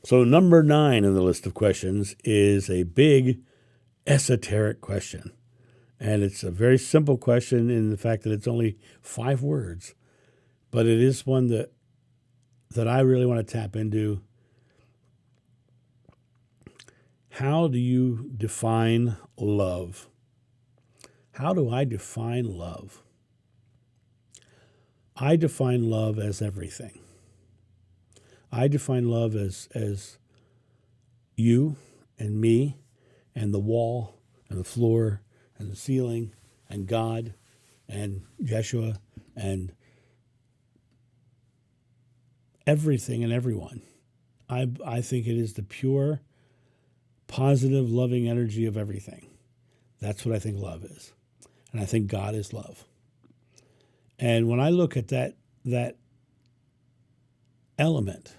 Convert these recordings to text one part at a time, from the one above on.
So number 9 in the list of questions is a big esoteric question. And it's a very simple question in the fact that it's only 5 words. But it is one that I really want to tap into. How do you define love? How do I define love? I define love as everything. I define love as you and me and the wall and the floor and the ceiling and God and Yeshua and everything and everyone. I think it is the pure, positive, loving energy of everything. That's what I think love is. And I think God is love. And when I look at that element,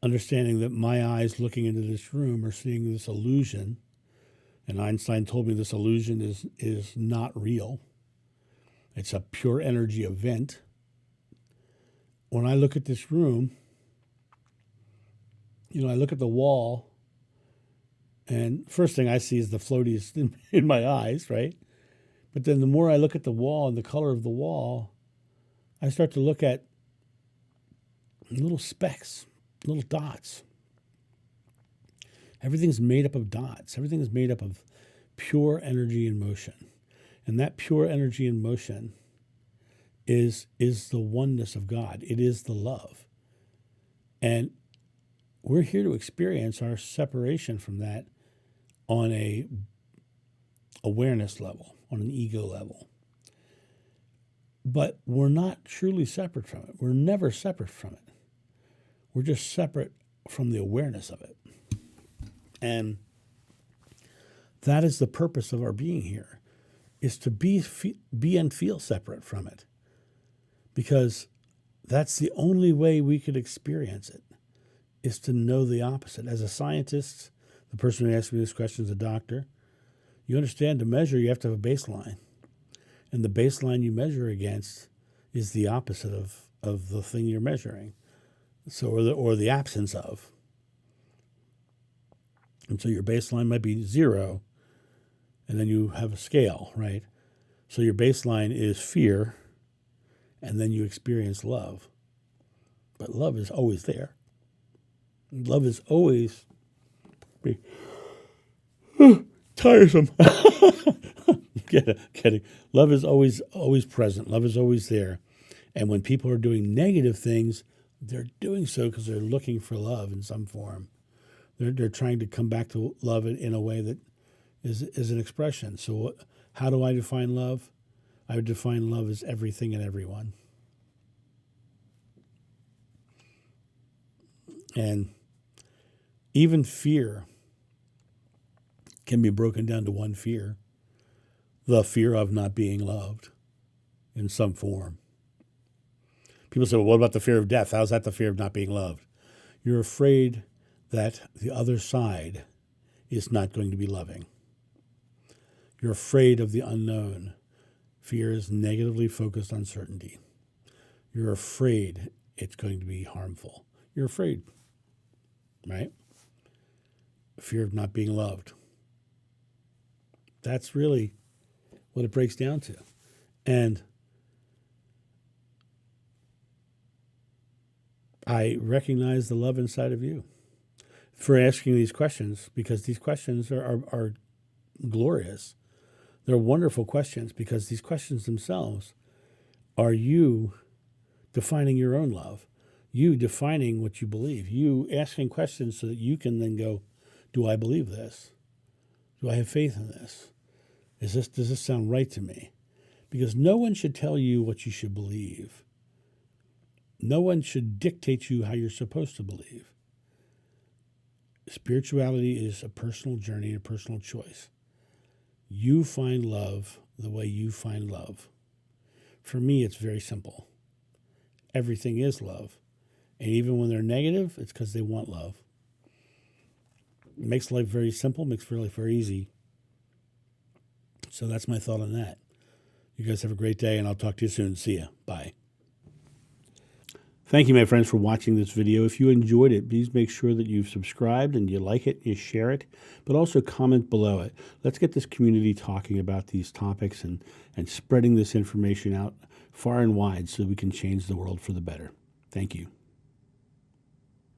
understanding that my eyes looking into this room are seeing this illusion, and Einstein told me this illusion is not real. It's a pure energy event. When I look at this room, I look at the wall, and first thing I see is the floaties in my eyes, right? But then the more I look at the wall and the color of the wall, I start to look at little specks, little dots. Everything's made up of dots. Everything is made up of pure energy in motion. And that pure energy in motion is the oneness of God. It is the love. And we're here to experience our separation from that on a awareness level, on an ego level. But we're not truly separate from it. We're never separate from it. We're just separate from the awareness of it. And that is the purpose of our being here, is to be and feel separate from it. Because that's the only way we could experience it, is to know the opposite. As a scientist, the person who asked me this question is a doctor. You understand, to measure, you have to have a baseline. And the baseline you measure against is the opposite of the thing you're measuring. So, or the absence of. And so your baseline might be 0, and then you have a scale, right? So your baseline is fear, and then you experience love. But love is always there. Love is always tiresome. Kidding. Love is always present. Love is always there. And when people are doing negative things, they're doing so because they're looking for love in some form. They're trying to come back to love in a way that is an expression. So how do I define love? I would define love as everything and everyone. And even fear can be broken down to one fear: the fear of not being loved in some form. People say, well, what about the fear of death? How's that the fear of not being loved? You're afraid that the other side is not going to be loving. You're afraid of the unknown. Fear is negatively focused on certainty. You're afraid it's going to be harmful. You're afraid, right? Fear of not being loved. That's really what it breaks down to. And I recognize the love inside of you for asking these questions, because these questions are glorious. They're wonderful questions, because these questions themselves are you defining your own love, you defining what you believe, you asking questions so that you can then go, do I believe this? Do I have faith in this? Does this sound right to me? Because no one should tell you what you should believe. No one should dictate to you how you're supposed to believe. Spirituality is a personal journey, a personal choice. You find love the way you find love. For me, it's very simple. Everything is love. And even when they're negative, it's because they want love. It makes life very simple, makes life very easy. So that's my thought on that. You guys have a great day, and I'll talk to you soon. See ya. Bye. Thank you, my friends, for watching this video. If you enjoyed it, please make sure that you've subscribed and you like it, you share it, but also comment below it. Let's get this community talking about these topics and spreading this information out far and wide so we can change the world for the better. Thank you.